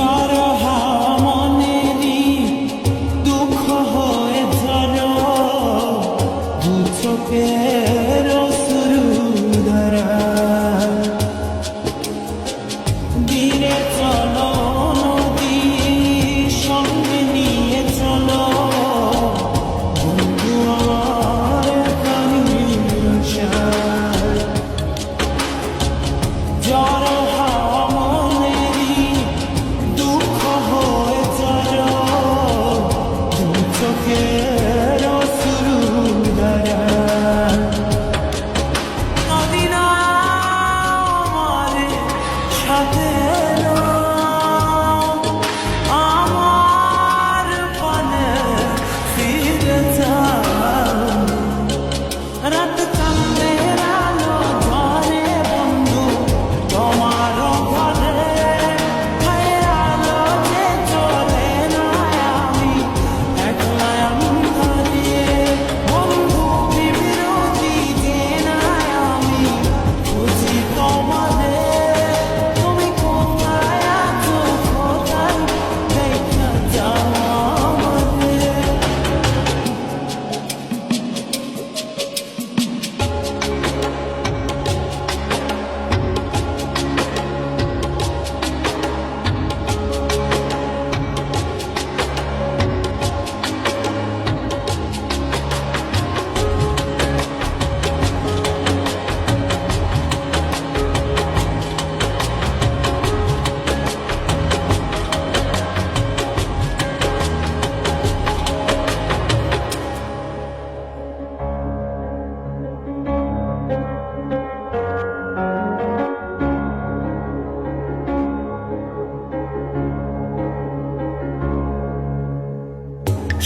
জ্বর হাওয়া মনেরই দুঃখ হয়ে ঝরো দু চোখের অশ্রু ধারা দিনে চলো নদী সঙ্গে নিয়ে চলো বন্ধু আমার কাহিনীর সার জ্বর হাওয়া মনেরই দুঃখ হয়ে ঝরো দু চোখের অশ্রু ধারা নদী না আমারে সাথে এলো আমার পানে ফিরে যাও রাত চাঁদের আলো ঝরে বন্ধু তোমার ঘরে হায় আলো যে চলে না আমি একলা অন্ধকারে বন্ধু বিরোধী যে না আমি খুঁজি তোমাদের তুমি কোথায় আছো কোথায় দেখা যাও আমাদের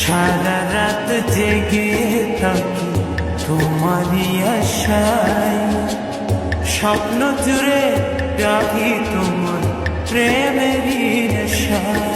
সারা রাত জেগে থাকি তোমারই আশায় স্বপ্ন জুড়ে রাখি তোমার প্রেমেরই নেশায়